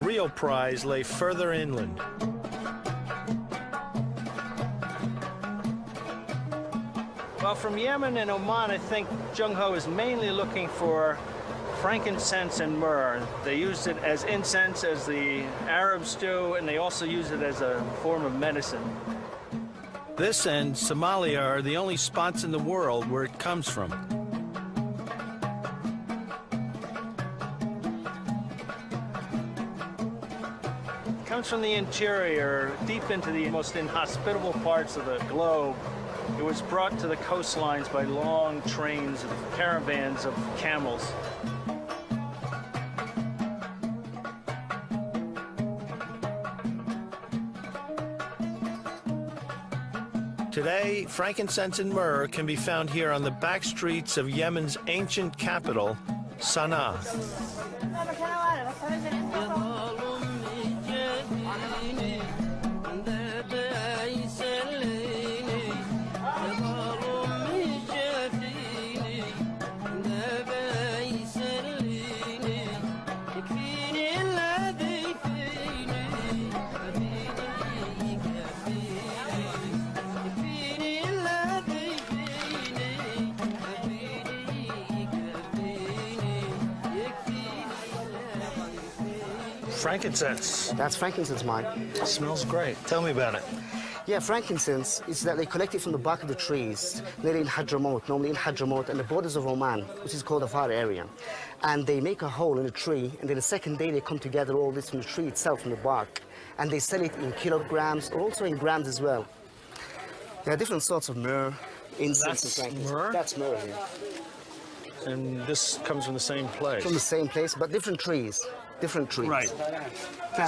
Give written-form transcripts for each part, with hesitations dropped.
Real prize lay further inland. Well, from Yemen and Oman, I think Zheng He is mainly looking for frankincense and myrrh. They used it as incense, as the Arabs do, and they also use it as a form of medicine. This and Somalia are the only spots in the world where it comes from. It comes from the interior, deep into the most inhospitable parts of the globe. It was brought to the coastlines by long trains of caravans of camels. Today, frankincense and myrrh can be found here on the back streets of Yemen's ancient capital, Sana'a. Frankincense. That's frankincense, Mike. It smells great. Tell me about it. Yeah, frankincense is that they collect it from the bark of the trees, nearly in Hadramaut, normally in Hadramaut, and the borders of Oman, which is called the Far area. And they make a hole in the tree, and then the second day they come together all this from the tree itself, from the bark, and they sell it in kilograms, or also in grams as well. There are different sorts of myrrh, incense, and frankincense. Myrrh? That's myrrh, yeah. And this comes from the same place? From the same place, but different trees. Different trees. Right.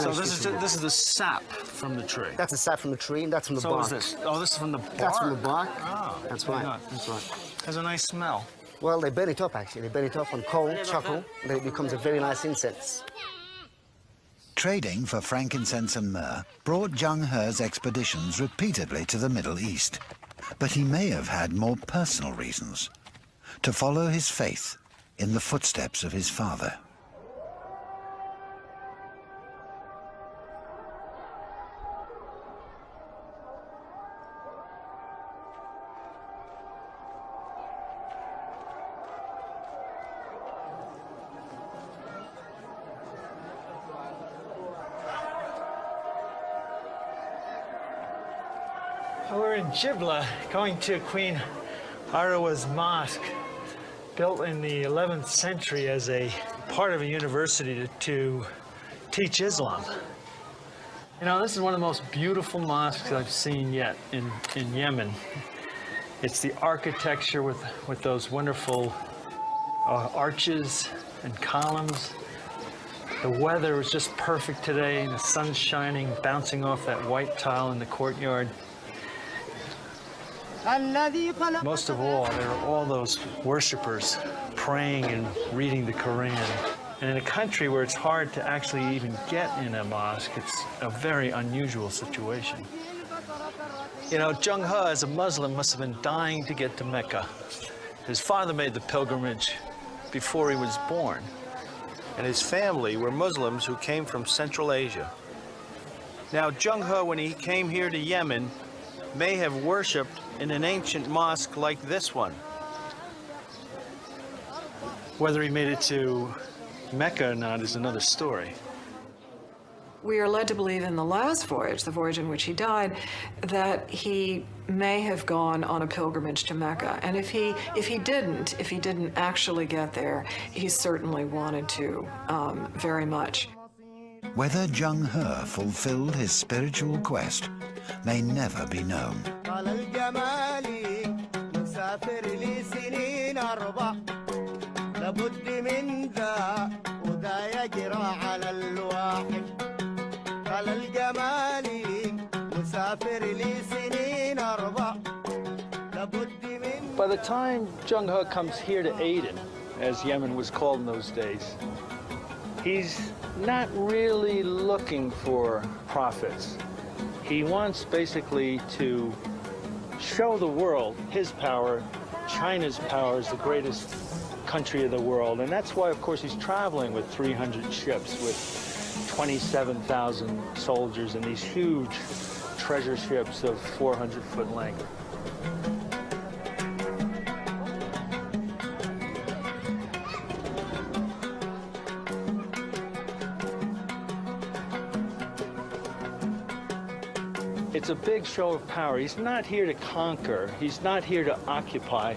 So this is the sap from the tree. That's the sap from the tree, and that's from the bark. So is this? Oh, this is from the bark. That's from the bark. Oh, that's right. That's right. Has a nice smell. Well, they burn it up actually. They burn it up on coal, charcoal, and then it becomes a very nice incense. Trading for frankincense and myrrh brought Zheng He's expeditions repeatedly to the Middle East, but he may have had more personal reasons: to follow his faith in the footsteps of his father. We're in Jibla, going to Queen Arawa's mosque, built in the 11th century as a part of a university to teach Islam. You know, this is one of the most beautiful mosques I've seen yet in Yemen. It's the architecture with those wonderful arches and columns. The weather was just perfect today, and the sun's shining, bouncing off that white tile in the courtyard. Most of all, there are all those worshippers praying and reading the Quran. And in a country where it's hard to actually even get in a mosque, it's a very unusual situation. You know, Zheng He, as a Muslim, must have been dying to get to Mecca. His father made the pilgrimage before he was born, and his family were Muslims who came from Central Asia. Now, Zheng He, when he came here to Yemen, may have worshipped in an ancient mosque like this one. Whether he made it to Mecca or not is another story. We are led to believe in the last voyage, the voyage in which he died, that he may have gone on a pilgrimage to Mecca. And if he didn't actually get there, he certainly wanted to very much. Whether Zheng He fulfilled his spiritual quest may never be known. By the time Zheng He comes here to Aden, as Yemen was called in those days, he's not really looking for profits. He wants basically to show the world his power, China's power as the greatest country of the world. And that's why, of course, he's traveling with 300 ships, with 27,000 soldiers in these huge treasure ships of 400-foot length. It's a big show of power. He's not here to conquer. He's not here to occupy.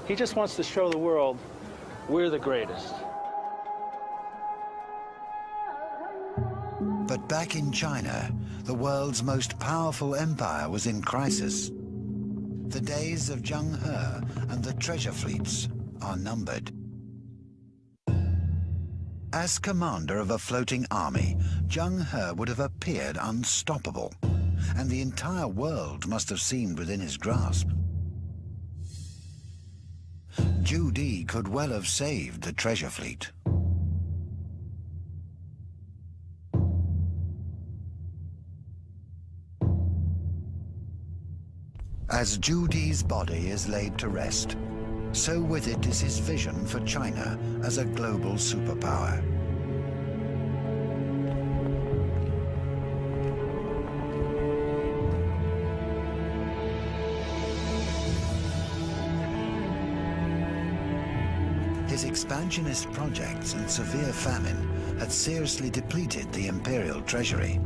He just wants to show the world we're the greatest. But back in China, the world's most powerful empire was in crisis. The days of Zheng He and the treasure fleets are numbered. As commander of a floating army, Zheng He would have appeared unstoppable, and the entire world must have seemed within his grasp. Judy could well have saved the treasure fleet. As Judy's body is laid to rest, so with it is his vision for China as a global superpower. His expansionist projects and severe famine had seriously depleted the imperial treasury.